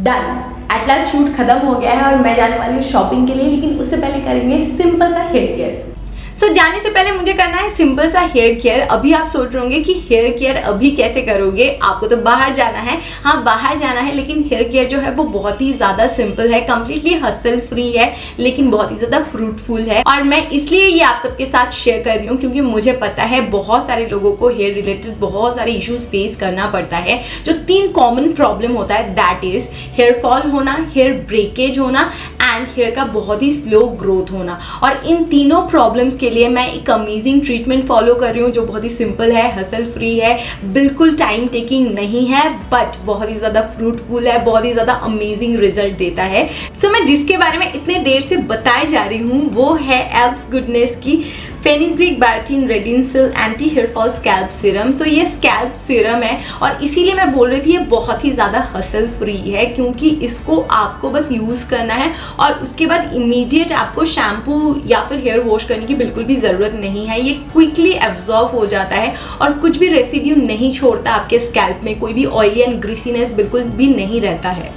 Done, at last shoot खत्म हो गया है और मैं जाने वाली हूँ शॉपिंग के लिए, लेकिन उससे पहले करेंगे सिंपल सा हेयर केयर। जाने से पहले मुझे करना है सिंपल सा हेयर केयर। अभी आप सोच रहे होंगे कि हेयर केयर अभी कैसे करोगे, आपको तो बाहर जाना है। हाँ, बाहर जाना है, लेकिन हेयर केयर जो है वो बहुत ही ज़्यादा सिंपल है, कम्प्लीटली हसल फ्री है, लेकिन बहुत ही ज़्यादा फ्रूटफुल है। और मैं इसलिए ये आप सबके साथ शेयर कर रही हूँ क्योंकि मुझे पता है बहुत सारे लोगों को हेयर रिलेटेड बहुत सारे इश्यूज फेस करना पड़ता है। जो 3 कॉमन प्रॉब्लम होता है, दैट इज हेयर फॉल होना, हेयर ब्रेकेज होना एंड हेयर का बहुत ही स्लो ग्रोथ होना। और इन तीनों प्रॉब्लम्स के लिए मैं एक अमेजिंग ट्रीटमेंट फॉलो कर रही हूँ जो बहुत ही सिंपल है, हसल फ्री है, बिल्कुल टाइम टेकिंग नहीं है, बट बहुत ही ज़्यादा फ्रूटफुल है, बहुत ही ज़्यादा अमेजिंग रिजल्ट देता है। मैं जिसके बारे में इतने देर से बताए जा रही हूँ वो है एल्प्स गुडनेस की fenugreek biotin redensyl anti hair fall scalp serum. ये स्कैल्प सीरम है और इसीलिए मैं बोल रही थी ये बहुत ही ज़्यादा हसल फ्री है, क्योंकि इसको आपको बस यूज़ करना है और उसके बाद इमीडिएट आपको शैम्पू या फिर हेयर वॉश करने की बिल्कुल भी ज़रूरत नहीं है। ये क्विकली एब्जॉर्ब हो जाता है और कुछ भी रेसिड्यू नहीं छोड़ता आपके स्कैल्प में, कोई भी ऑयली एंड ग्रीसीनेस बिल्कुल भी नहीं रहता है।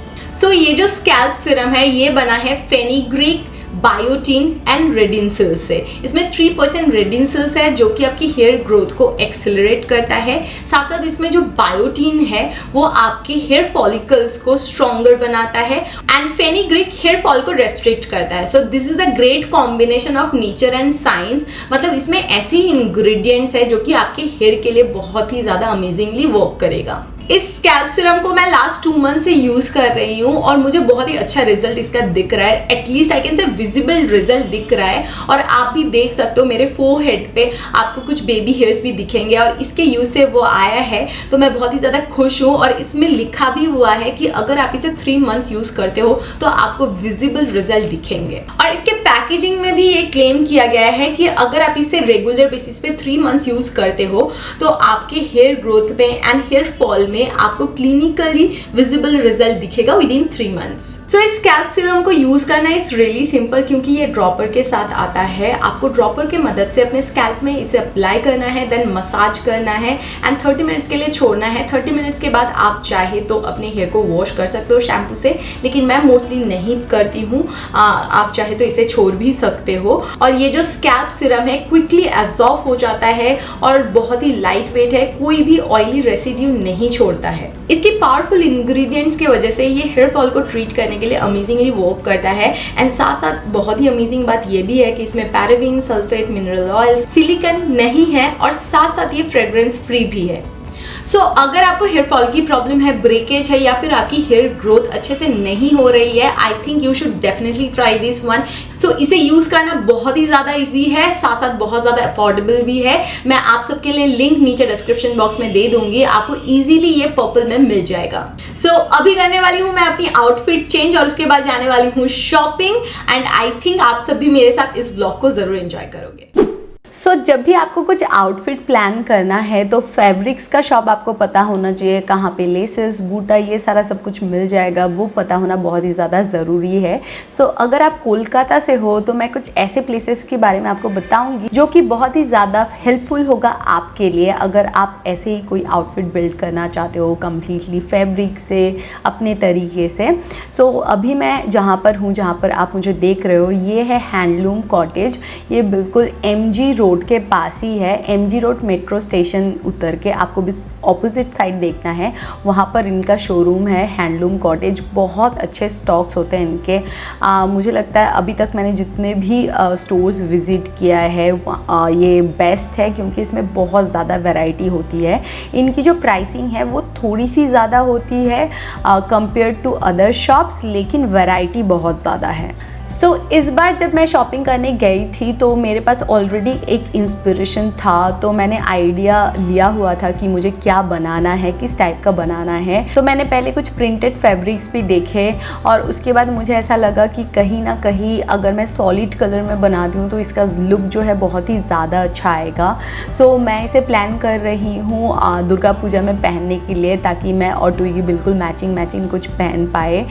ये जो स्कैल्प सीरम है ये बना है फेनिग्रीक बायोटिन एंड रेडिंसिल से। इसमें 3% रेडिंसिल्स है जो कि आपकी हेयर ग्रोथ को एक्सेलरेट करता है। साथ साथ इसमें जो बायोटिन है वो आपके हेयर फॉलिकल्स को स्ट्रॉन्गर बनाता है एंड फेनिग्रीक हेयर फॉल को रेस्ट्रिक्ट करता है। This is a great combination of nature and science. मतलब इसमें ऐसे ही इंग्रेडिएंट्स है जो कि आपके हेयर के लिए बहुत ही ज़्यादा अमेजिंगली वर्क करेगा। इस स्कैल्प सीरम को मैं लास्ट 2 मंथ से यूज़ कर रही हूँ और मुझे बहुत ही अच्छा रिजल्ट इसका दिख रहा है। At least I can say visible result दिख रहा है और आप भी देख सकते हो मेरे फोरहेड पे आपको कुछ बेबी हेयर्स भी दिखेंगे और इसके यूज़ से वो आया है। तो मैं बहुत ही ज़्यादा खुश हूँ और इसमें लिखा भी हुआ है कि अगर आप इसे 3 मंथ्स यूज़ करते हो तो आपको विजिबल रिजल्ट दिखेंगे। और इसके पैकेजिंग में भी ये क्लेम किया गया है कि अगर आप इसे रेगुलर बेसिस पे 3 मंथ्स यूज़ करते हो तो आपके हेयर ग्रोथ में एंड हेयर फॉल में आपको क्लिनिकली विजिबल रिजल्ट दिखेगा विद इन 3 मंथ्स। इस स्कैल्प सीरम को यूज करना इज रियली सिंपल क्योंकि ये ड्रॉपर के साथ आता है। आपको ड्रॉपर के मदद से अपने स्कैल्प में इसे अप्लाई करना है, देन मसाज करना है एंड 30 मिनट्स के लिए छोड़ना है। 30 मिनट्स के बाद आप चाहे तो अपने हेयर को वॉश कर सकते हो शैम्पू से, लेकिन मैं मोस्टली नहीं करती हूँ। आप चाहे तो इसे छोड़ भी सकते हो। और ये जो स्कैल्प सीरम है क्विकली एब्जॉर्ब हो जाता है और बहुत ही लाइट वेट है, कोई भी ऑयली रेसिड्यू नहीं छोड़ता है। इसकी पावरफुल इंग्रेडिएंट्स की वजह से ये हेयर फॉल को ट्रीट करने के लिए अमेजिंगली वर्क करता है। एंड साथ साथ बहुत ही अमेजिंग बात ये भी है कि इसमें paraben, sulphate, mineral oil, silicon नहीं है और साथ साथ ये फ्रेग्रेंस फ्री भी है। अगर आपको हेयर फॉल की प्रॉब्लम है, ब्रेकेज है या फिर आपकी हेयर ग्रोथ अच्छे से नहीं हो रही है, I think you should definitely try this one. इसे यूज करना बहुत ही ज़्यादा इजी है, साथ साथ बहुत ज़्यादा अफोर्डेबल भी है। मैं आप सबके लिए लिंक नीचे डिस्क्रिप्शन बॉक्स में दे दूंगी, आपको इजीली ये पर्पल में मिल जाएगा। अभी करने वाली हूँ मैं अपनी आउटफिट चेंज और उसके बाद जाने वाली हूँ शॉपिंग एंड आई थिंक आप सब भी मेरे साथ इस व्लॉग को ज़रूर एंजॉय करोगे। जब भी आपको कुछ आउटफिट प्लान करना है तो फैब्रिक्स का शॉप आपको पता होना चाहिए, कहाँ पे लेसेस, बूटा, ये सारा सब कुछ मिल जाएगा, वो पता होना बहुत ही ज़्यादा ज़रूरी है। अगर आप कोलकाता से हो तो मैं कुछ ऐसे प्लेसेस के बारे में आपको बताऊंगी जो कि बहुत ही ज़्यादा हेल्पफुल होगा आपके लिए अगर आप ऐसे ही कोई आउटफिट बिल्ड करना चाहते हो कम्प्लीटली फैब्रिक से, अपने तरीके से। अभी मैं जहाँ पर हूँ, जहाँ पर आप मुझे देख रहे हो, ये है हैंडलूम कॉटेज। ये बिल्कुल MG रोड के पास ही है। MG रोड मेट्रो स्टेशन उतर के आपको भी ऑपोजिट साइड देखना है, वहाँ पर इनका शोरूम है हैंडलूम कॉटेज। बहुत अच्छे स्टॉक्स होते हैं इनके। मुझे लगता है अभी तक मैंने जितने भी स्टोर्स विज़िट किया है ये बेस्ट है क्योंकि इसमें बहुत ज़्यादा वैरायटी होती है। इनकी जो प्राइसिंग है वो थोड़ी सी ज़्यादा होती है कंपेयर टू अदर शॉप्स, लेकिन वैरायटी बहुत ज़्यादा है। इस बार जब मैं शॉपिंग करने गई थी तो मेरे पास ऑलरेडी एक इंस्पिरेशन था, तो मैंने आइडिया लिया हुआ था कि मुझे क्या बनाना है, किस टाइप का बनाना है। तो मैंने पहले कुछ प्रिंटेड फैब्रिक्स भी देखे और उसके बाद मुझे ऐसा लगा कि कहीं ना कहीं अगर मैं सॉलिड कलर में बना दूँ तो इसका लुक जो है बहुत ही ज़्यादा अच्छा आएगा। मैं इसे प्लान कर रही हूँ दुर्गा पूजा में पहनने के लिए, ताकि मैं और टुई बिल्कुल मैचिंग कुछ पहन पाए।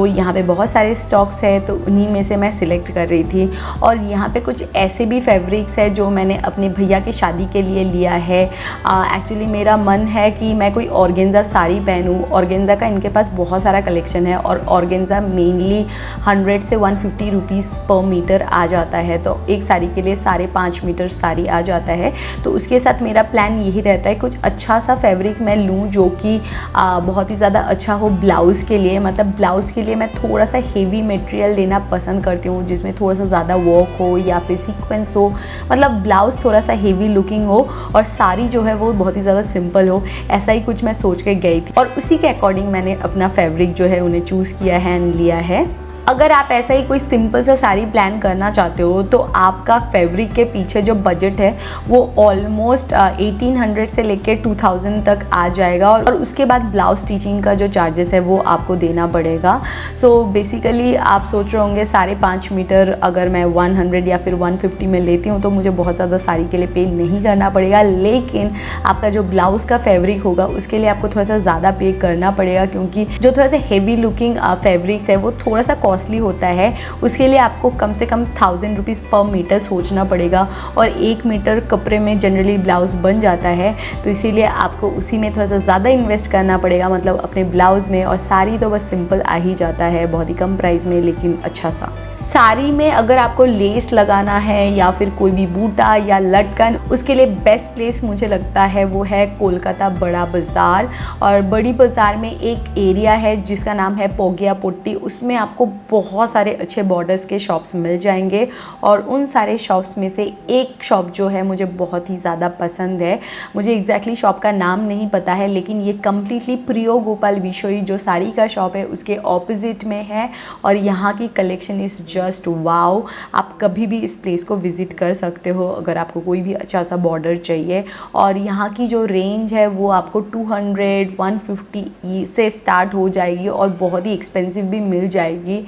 यहाँ पे बहुत सारे स्टॉक्स है तो उन्हीं में में से मैं सिलेक्ट कर रही थी। और यहाँ पे कुछ ऐसे भी फैब्रिक्स है जो मैंने अपने भैया की शादी के लिए लिया है। एक्चुअली मेरा मन है कि मैं कोई ऑर्गेन्जा साड़ी पहनूँ। ऑर्गेन्जा का इनके पास बहुत सारा कलेक्शन है और ऑर्गेन्जा मेनली 100 से 150 रुपीज़ पर मीटर आ जाता है। तो एक साड़ी के लिए 5.5 मीटर साड़ी आ जाता है। तो उसके साथ मेरा प्लान यही रहता है कुछ अच्छा सा फैब्रिक मैं लूँ जो कि बहुत ही ज़्यादा अच्छा हो ब्लाउज़ के लिए। मतलब ब्लाउज़ के लिए मैं थोड़ा सा हेवी मटेरियल लेना पसंद करती हूँ जिसमें थोड़ा सा ज़्यादा वर्क हो या फिर सीक्वेंस हो। मतलब ब्लाउज़ थोड़ा सा हेवी लुकिंग हो और साड़ी जो है वो बहुत ही ज़्यादा सिंपल हो। ऐसा ही कुछ मैं सोच के गई थी और उसी के अकॉर्डिंग मैंने अपना फैब्रिक जो है उन्हें चूज़ किया है एंड लिया है। अगर आप ऐसा ही कोई सिंपल सा साड़ी प्लान करना चाहते हो तो आपका फैब्रिक के पीछे जो बजट है वो ऑलमोस्ट 1800 से लेकर 2000 तक आ जाएगा और उसके बाद ब्लाउज स्टिचिंग का जो चार्जेस है वो आपको देना पड़ेगा। सो बेसिकली आप सोच रहे होंगे 5.5 मीटर अगर मैं 100 या फिर 150 में लेती हूँ तो मुझे बहुत ज़्यादा साड़ी के लिए पे नहीं करना पड़ेगा, लेकिन आपका जो ब्लाउज़ का फैब्रिक होगा उसके लिए आपको थोड़ा सा ज़्यादा पे करना पड़ेगा क्योंकि जो थोड़ा सा हेवी लुकिंग फैब्रिक्स है वो थोड़ा सा कॉस्टली होता है। उसके लिए आपको कम से कम 1000 रुपीज़ पर मीटर सोचना पड़ेगा और 1 मीटर कपड़े में जनरली ब्लाउज़ बन जाता है। तो इसीलिए आपको उसी में थोड़ा सा ज़्यादा इन्वेस्ट करना पड़ेगा, मतलब अपने ब्लाउज़ में। और साड़ी तो बस सिंपल आ ही जाता है बहुत ही कम प्राइस में, लेकिन अच्छा सा। साड़ी में अगर आपको लेस लगाना है या फिर कोई भी बूटा या लटकन, उसके लिए बेस्ट प्लेस मुझे लगता है वो है कोलकाता बड़ा बाज़ार। और बड़ी बाज़ार में एक एरिया है जिसका नाम है पोगिया पोट्टी। उसमें आपको बहुत सारे अच्छे बॉर्डर्स के शॉप्स मिल जाएंगे और उन सारे शॉप्स में से एक शॉप जो है मुझे बहुत ही ज़्यादा पसंद है। मुझे एग्जैक्टली शॉप का नाम नहीं पता है, लेकिन ये कम्प्लीटली प्रियो गोपाल बिशोई जो साड़ी का शॉप है उसके ऑपोजिट में है और यहाँ की कलेक्शन इज़ जस्ट वाओ। आप कभी भी इस प्लेस को विज़िट कर सकते हो अगर आपको कोई भी अच्छा सा बॉर्डर चाहिए। और यहाँ की जो रेंज है वो आपको 200, 150 से स्टार्ट हो जाएगी और बहुत ही एक्सपेंसिव भी मिल जाएगी।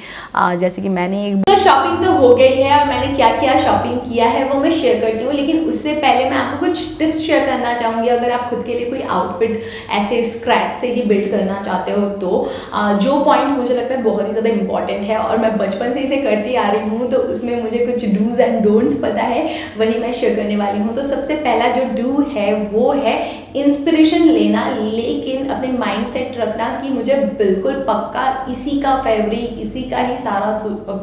जैसे कि मैंने तो शॉपिंग तो हो गई है और मैंने क्या क्या शॉपिंग किया है वो मैं शेयर करती हूँ, लेकिन उससे पहले मैं आपको कुछ टिप्स शेयर करना चाहूँगी। अगर आप खुद के लिए कोई आउटफिट ऐसे स्क्रैच से ही बिल्ड करना चाहते हो तो जो पॉइंट मुझे लगता है बहुत ही ज़्यादा इंपॉर्टेंट है और मैं बचपन से इसे करती आ रही हूँ, तो उसमें मुझे कुछ डूज एंड डोंट्स पता है, वही मैं शेयर करने वाली हूँ। तो सबसे पहला जो डू है वो है इंस्पिरेशन लेना, लेकिन अपने माइंड सेट रखना कि मुझे बिल्कुल पक्का इसी का फैब्रिक, इसी का ही सारा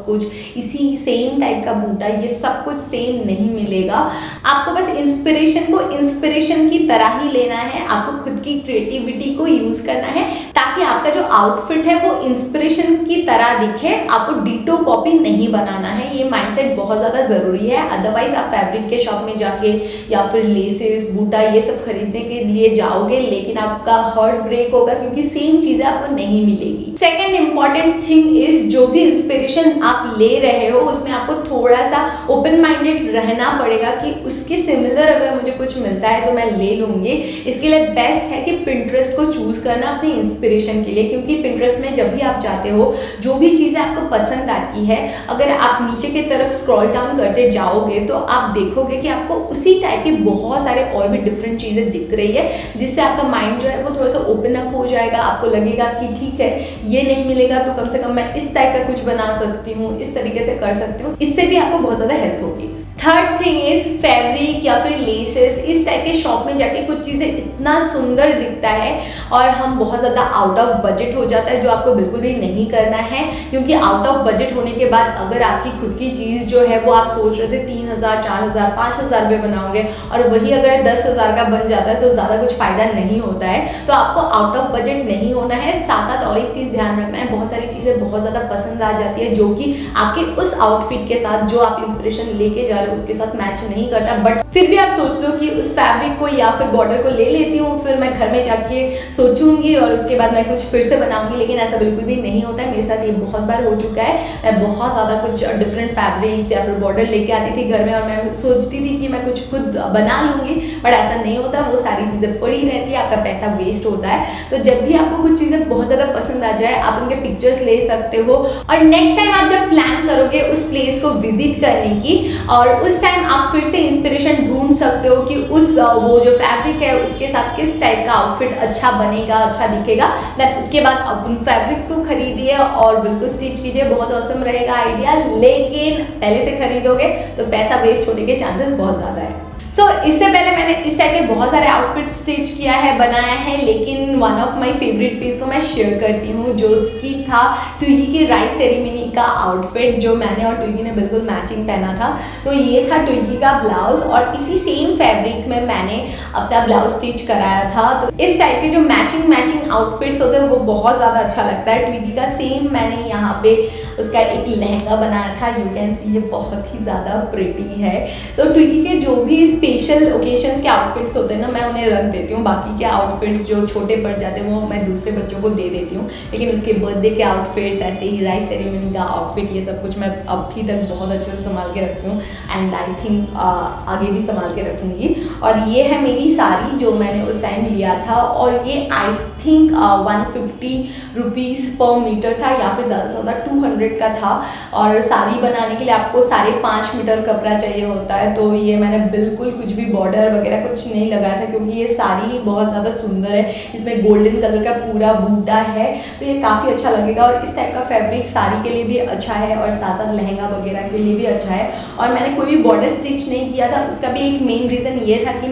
कुछ, इसी सेम टाइप का बूटा, ये सब कुछ सेम नहीं मिलेगा। आपको बस इंस्पिरेशन को इंस्पिरेशन की तरह ही लेना है। आपको खुद की क्रिएटिविटी को यूज करना है ताकि आपका जो आउटफिट है वो इंस्पिरेशन की तरह दिखे। आपको डिटो कॉपी नहीं बनाना है, ये माइंडसेट बहुत ज़्यादा ज़रूरी है। अदरवाइज आप फैब्रिक के शॉप में जाके या फिर लेसेस, बूटा ये सब खरीदने के लिए जाओगे, लेकिन आपका हार्ट ब्रेक होगा क्योंकि सेम चीज़ें आपको नहीं मिलेगी। सेकेंड इंपॉर्टेंट थिंग इज जो भी इंस्पिरेशन आप ले रहे हो उसमें आपको थोड़ा सा ओपन माइंडेड रहना पड़ेगा कि उसके सिमिलर अगर मुझे कुछ मिलता है तो मैं ले लूँगी। इसके लिए बेस्ट है कि पिंटरेस्ट को चूज करना अपनी इंस्पिरेशन के लिए, क्योंकि पिंटरेस्ट में जब भी आप जाते हो जो भी चीज़ें आपको पसंद आती है, अगर आप नीचे की तरफ स्क्रॉल डाउन करते जाओगे तो आप देखोगे कि आपको उसी टाइप के बहुत सारे और भी डिफरेंट चीज़ें दिख रही है, जिससे आपका माइंड जो है वो थोड़ा सा ओपन अप हो जाएगा। आपको लगेगा कि ठीक है ये नहीं मिलेगा तो कम से कम मैं इस टाइप का कुछ बना सकती हूँ, इस तरीके से कर सकती हूँ। इससे भी आपको बहुत ज़्यादा हेल्प होगी। थर्ड थिंग इज फैब्रिक या फिर लेसेस। इस टाइप के शॉप में जाके कुछ चीज़ें इतना सुंदर दिखता है और हम बहुत ज़्यादा आउट ऑफ बजट हो जाता है, जो आपको बिल्कुल भी नहीं करना है। क्योंकि आउट ऑफ बजट होने के बाद अगर आपकी खुद की चीज़ जो है वो आप सोच रहे थे 3000, 4000, 5000 रुपये बनाओगे और वही अगर 10,000 का बन जाता है तो ज़्यादा कुछ फ़ायदा नहीं होता है। तो आपको आउट ऑफ बजट नहीं होना है। साथ साथ और एक चीज़ ध्यान रखना है, बहुत सारी चीज़ें बहुत ज़्यादा पसंद आ जाती है जो कि आपके उस आउटफिट के साथ जो आप इंस्पिरेशन लेके जा रहे हो उसके साथ मैच नहीं करता, बट फिर भी आप सोचते हो कि उस फैब्रिक को या फिर बॉर्डर को ले लेती हूँ, फिर मैं घर में जाके सोचूंगी और उसके बाद मैं कुछ फिर से बनाऊंगी। लेकिन ऐसा बिल्कुल भी नहीं होता है। मेरे साथ ये बहुत बार हो चुका है। मैं बहुत ज़्यादा कुछ डिफरेंट फैब्रिक्स या फिर बॉर्डर लेके आती थी घर में और मैं सोचती थी कि मैं कुछ खुद बना लूँगी, बट ऐसा नहीं होता। वो सारी चीज़ें पड़ी रहती है, आपका पैसा वेस्ट होता है। तो जब भी आपको कुछ चीज़ें बहुत ज़्यादा पसंद आ जाए आप उनके पिक्चर्स ले सकते हो और नेक्स्ट टाइम आप जब प्लान करोगे उस प्लेस को विजिट करने की और और उस टाइम आप फिर से इंस्पिरेशन ढूंढ सकते हो कि उस वो जो फैब्रिक है उसके साथ किस टाइप का आउटफिट अच्छा बनेगा, अच्छा दिखेगा। देन उसके बाद आप उन फैब्रिक्स को खरीदिए और बिल्कुल स्टिच कीजिए, बहुत औसम रहेगा आइडिया। लेकिन पहले से खरीदोगे तो पैसा वेस्ट होने के चांसेस बहुत ज़्यादा है। इससे पहले मैंने इस टाइप के बहुत सारे आउटफिट स्टिच किया है, बनाया है, लेकिन one of my favourite piece को मैं शेयर करती हूँ, जो कि था ट्विगी के राइस सेरेमनी का आउटफिट, जो मैंने और ट्विगी ने बिल्कुल मैचिंग पहना था। तो ये था ट्विगी का ब्लाउज और इसी सेम फैब्रिक में मैंने अपना ब्लाउज स्टिच कराया था। तो इस टाइप के जो मैचिंग आउटफिट्स होते हैं वो बहुत ज़्यादा अच्छा लगता है। ट्विगी का सेम मैंने यहाँ पे उसका एक लहंगा बनाया था, यू कैन सी, ये बहुत ही ज़्यादा प्रिटी है। ट्विगी के जो भी स्पेशल ओकेशंस के आउटफिट्स होते हैं ना, मैं उन्हें रख देती हूँ। बाकी के आउटफिट्स जो छोटे पड़ जाते हैं वो मैं दूसरे बच्चों को दे देती हूँ, लेकिन उसके बर्थडे के आउटफिट्स, ऐसे ही राइस सेरेमनी का आउटफिट, ये सब कुछ मैं अभी तक बहुत अच्छे से संभाल के रखती हूँ एंड आई थिंक आगे भी संभाल के रखूँगी। और ये है मेरी साड़ी जो मैंने उस टाइम लिया था, और ये आई थिंक 150 रुपीज़ पर मीटर था या फिर ज़्यादा से ज़्यादा 200 का था। और साड़ी बनाने के लिए आपको 5.5 मीटर कपड़ा चाहिए होता है। तो ये मैंने बिल्कुल कुछ भी बॉर्डर वगैरह कुछ नहीं लगाया था, क्योंकि ये साड़ी बहुत ज़्यादा सुंदर है, इसमें गोल्डन कलर का पूरा बूटा है, तो ये काफ़ी अच्छा लगेगा। और इस टाइप का फैब्रिक साड़ी के लिए भी अच्छा है और साथ साथ लहंगा वगैरह के लिए भी अच्छा है। और मैंने कोई भी बॉर्डर स्टिच नहीं किया था, उसका भी एक मेन रीज़न ये था कि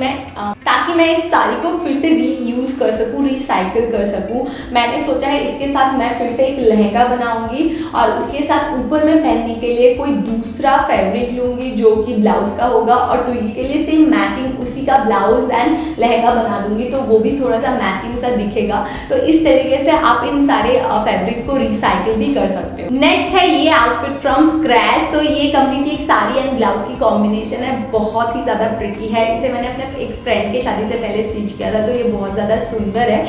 ताकि मैं इस साड़ी को फिर से रीयूज़ कर सकूँ, रिसाइकिल कर सकूँ। मैंने सोचा है इसके साथ मैं फिर से एक लहंगा बनाऊंगी और उसके साथ ऊपर में पहनने के लिए कोई दूसरा फैब्रिक लूँगी जो कि ब्लाउज का होगा, और ट्विगी के लिए सेम मैचिंग उसी का ब्लाउज एंड लहंगा बना दूंगी, तो वो भी थोड़ा सा मैचिंग सा दिखेगा। तो इस तरीके से आप इन सारे फैब्रिक्स को रिसाइकिल भी कर सकते हो। नेक्स्ट है ये आउटफिट फ्रॉम स्क्रैच। ये कंप्लीटली एक साड़ी एंड ब्लाउज की कॉम्बिनेशन है, बहुत ही ज़्यादा प्रिटी है। इसे मैंने अपने एक फ्रेंड के शादी से पहले स्टिच किया था, तो ये बहुत ज़्यादा सुंदर है।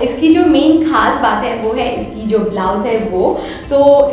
इसकी जो मेन खास बात है वो है इसकी जो ब्लाउज है वो।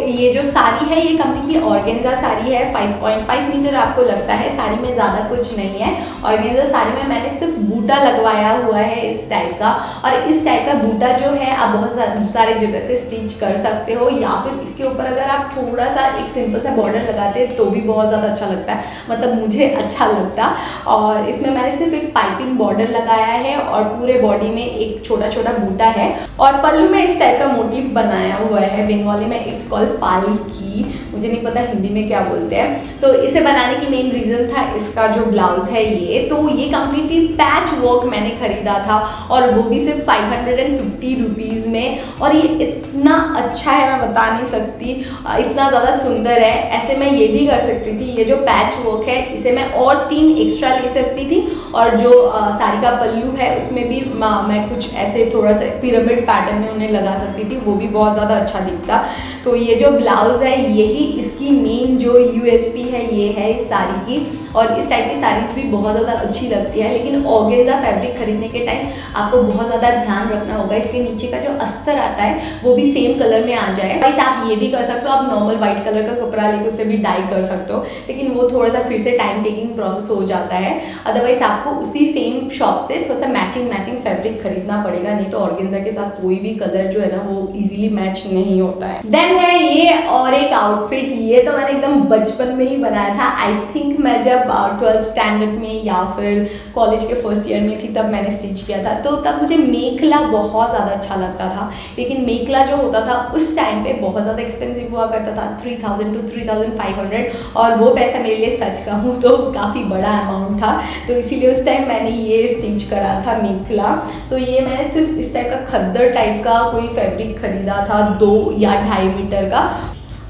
ये जो साड़ी है ये कंप्लीटली ऑर्गेन्जा साड़ी है, 5.5 मीटर आपको लगता है, साड़ी में ज़्यादा कुछ नहीं है। ऑर्गेन्जा साड़ी में मैंने सिर्फ बूटा लगवाया हुआ है इस टाइप का, और इस टाइप का बूटा जो है आप बहुत सारे जगह से स्टिच कर सकते हो, या फिर इसके ऊपर अगर आप थोड़ा सा एक सिंपल सा बॉर्डर लगाते हैं तो भी बहुत ज़्यादा अच्छा लगता है, मतलब मुझे अच्छा लगता। और इसमें मैंने सिर्फ एक पाइपिंग बॉर्डर लगाया है और पूरे बॉडी में एक छोटा छोटा बूटा है, और पल्लू में इस टाइप का मोटिव बनाया हुआ है। बंगाली में इट्स कॉल्ड पालकी, मुझे नहीं पता हिंदी में क्या बोलते हैं। तो इसे बनाने की मेन रीज़न था इसका जो ब्लाउज है ये। तो ये कम्प्लीटली पैच वर्क मैंने खरीदा था, और वो भी सिर्फ 550 रुपीज़ में, और ये इतना अच्छा है मैं बता नहीं सकती, इतना ज़्यादा सुंदर है। ऐसे मैं ये भी कर सकती थी, ये जो पैच वर्क है इसे मैं और 3 एक्स्ट्रा ले सकती थी, और जो साड़ी का पल्लू है उसमें भी मैं कुछ ऐसे थोड़ा सा पिरामिड पैटर्न में उन्हें लगा सकती थी, वो भी बहुत ज़्यादा अच्छा दिखता। तो ये जो ब्लाउज है यही इसकी मेन जो यूएसपी है ये है इस साड़ी की, और इस टाइप की साड़ीज़ भी बहुत ज़्यादा अच्छी लगती है। लेकिन ऑर्गेन्जा फैब्रिक खरीदने के टाइम आपको बहुत ज़्यादा ध्यान रखना होगा, इसके नीचे का जो अस्तर आता है वो भी सेम कलर में आ जाए। वैसे आप ये भी कर सकते हो, आप नॉर्मल वाइट कलर का कपड़ा लेके उससे भी डाई कर सकते हो, लेकिन वो थोड़ा सा फिर से टाइम टेकिंग प्रोसेस हो जाता है। अदरवाइज आपको उसी सेम शॉप से थोड़ा सा मैचिंग फैब्रिक खरीदना पड़ेगा, नहीं तो ऑर्गेन्जा के साथ कोई भी कलर जो है ना वो इजीली मैच नहीं होता है। देन है ये और एक आउटफिट, ये तो मैंने एकदम बचपन में ही बनाया था। आई थिंक मैं जब 12th स्टैंडर्ड में या फिर कॉलेज के फर्स्ट ईयर में थी तब मैंने स्टिच किया था। तो तब मुझे मेखला बहुत ज़्यादा अच्छा लगता था, लेकिन मेखला जो होता था उस टाइम पे बहुत ज़्यादा एक्सपेंसिव हुआ करता था, 3000 to 3500, और वो पैसा मेरे लिए सच कहूँ तो काफ़ी बड़ा अमाउंट था। तो इसीलिए उस टाइम मैंने ये स्टिच करा था मेखला। ये मैंने सिर्फ इस टाइप का खद्दर टाइप का कोई फैब्रिक खरीदा था 2 या 2.5 मीटर का,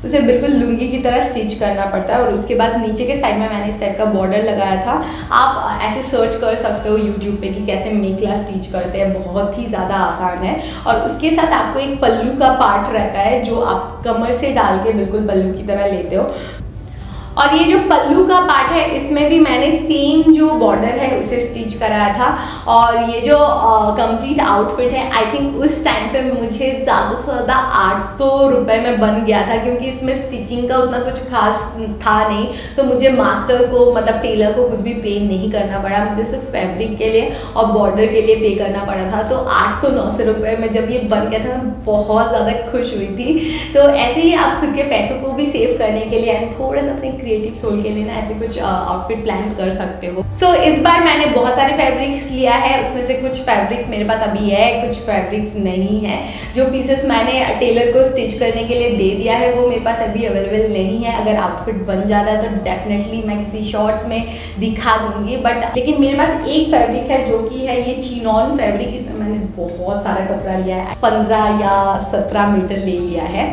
उसे बिल्कुल लुंगी की तरह स्टिच करना पड़ता है, और उसके बाद नीचे के साइड में मैंने इस टाइप का बॉर्डर लगाया था। आप ऐसे सर्च कर सकते हो यूट्यूब पे कि कैसे मेखला स्टिच करते हैं, बहुत ही ज़्यादा आसान है। और उसके साथ आपको एक पल्लू का पार्ट रहता है जो आप कमर से डाल के बिल्कुल पल्लू की तरह लेते हो, और ये जो पल्लू का पार्ट है इसमें भी मैंने सेम जो बॉर्डर है उसे स्टिच कराया था। और ये जो कंप्लीट आउटफिट है आई थिंक उस टाइम पे मुझे ज़्यादा से ज़्यादा 800 रुपये में बन गया था, क्योंकि इसमें स्टिचिंग का उतना कुछ खास था नहीं, तो मुझे मास्टर को मतलब टेलर को कुछ भी पे नहीं करना पड़ा, मुझे सिर्फ फैब्रिक के लिए और बॉर्डर के लिए पे करना पड़ा था। तो 800-900 रुपये में जब ये बन गया था मैं बहुत ज़्यादा खुश हुई थी। तो ऐसे ही आप खुद के पैसों को भी सेव करने के लिए यानी थोड़ा सा अपने क्रिएटिव सोल के लिए ना ऐसे कुछ आउटफिट प्लान कर सकते हो। सो इस बार मैंने बहुत सारे फैब्रिक्स लिया है, उसमें से कुछ फैब्रिक्स मेरे पास अभी है, कुछ फैब्रिक्स नहीं है। जो पीसेस मैंने टेलर को स्टिच करने के लिए दे दिया है वो मेरे पास अभी अवेलेबल नहीं है। अगर आउटफिट बन जाता है तो डेफिनेटली मैं किसी शॉर्ट्स में दिखा दूंगी, बट लेकिन मेरे पास एक फैब्रिक है जो कि है ये चिनॉन फैब्रिक। इसमें मैंने बहुत सारा कपड़ा लिया है, 15 या 17 मीटर ले लिया है।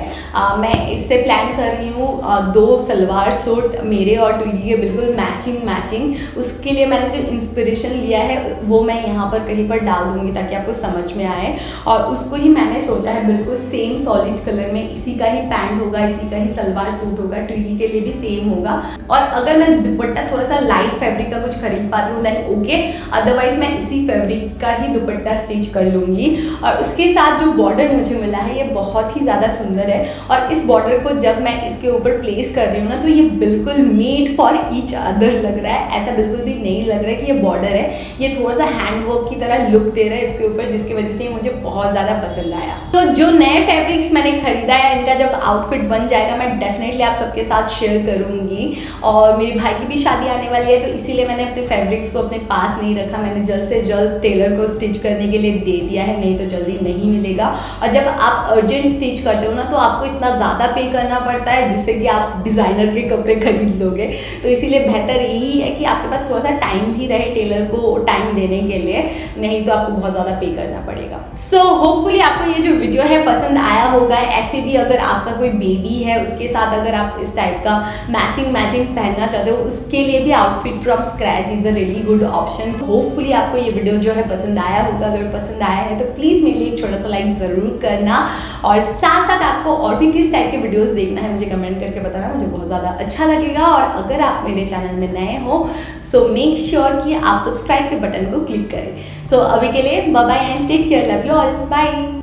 मैं इससे प्लान कर रही हूँ 2 सलवार सूट मेरे और ट्विगी के बिल्कुल मैचिंग। उसके लिए मैंने जो इंस्पिरेशन लिया है वो मैं यहाँ पर कहीं पर डाल दूँगी ताकि आपको समझ में आए। और उसको ही मैंने सोचा है बिल्कुल सेम सॉलिड कलर में, इसी का ही पैंट होगा, इसी का ही सलवार सूट होगा, ट्विगी के लिए भी सेम होगा। और अगर मैं दुपट्टा थोड़ा सा लाइट फैब्रिक का कुछ खरीद पाती हूँ देन ओके, अदरवाइज मैं इसी फैब्रिक का ही दुपट्टा स्टिच कर लूँगी। और उसके साथ जो बॉर्डर मुझे मिला है ये बहुत ही ज़्यादा सुंदर है, और इस बॉर्डर को जब मैं इसके ऊपर प्लेस कर रही हूँ ना तो ये बिल्कुल मेड फॉर ईच अदर लग रहा है। ऐसा बिल्कुल भी नहीं लग रहा है कि ये बॉर्डर है, ये थोड़ा सा हैंडवर्क की तरह लुक दे रहा है इसके ऊपर, जिसकी वजह से मुझे बहुत ज़्यादा पसंद आया। तो जो नए फैब्रिक्स मैंने खरीदा है इनका जब आउटफिट बन जाएगा मैं डेफिनेटली आप सबके साथ शेयर करूँगी। और मेरे भाई की भी शादी आने वाली है तो इसीलिए मैंने अपने फैब्रिक्स को अपने पास नहीं रखा, मैंने जल्द से जल्द टेलर को स्टिच करने के लिए दे दिया है, नहीं तो जल्दी नहीं मिलेगा। और जब आप अर्जेंट स्टिच करते हो ना तो आपको इतना ज़्यादा पे करना पड़ता है जिससे कि आप डिज़ाइनर के कपड़े खरीद लोगे। तो इसीलिए बेहतर यही है कि आपके पास थोड़ा सा टाइम भी रहे टेलर को टाइम देने के लिए, नहीं तो आपको बहुत ज़्यादा पे करना पड़ेगा। सो होपफुली आपको ये जो वीडियो है पसंद आया होगा। ऐसे भी अगर आपका कोई बेबी है उसके साथ अगर आप इस टाइप का मैचिंग पहनना चाहते हो उसके लिए भी outfit from scratch is a really good option. Hopefully आपको ये वीडियो जो है पसंद आया होगा। अगर पसंद आया है तो प्लीज़ मेरे लिए एक छोटा सा लाइक ज़रूर करना, और साथ साथ आपको और भी किस टाइप के वीडियोस देखना है मुझे कमेंट करके बताना, मुझे बहुत ज़्यादा अच्छा लगेगा। और अगर आप मेरे चैनल में नए हो सो मेक श्योर कि आप सब्सक्राइब के बटन को क्लिक करें। सो अभी के लिए bye bye and take care, love you all, bye.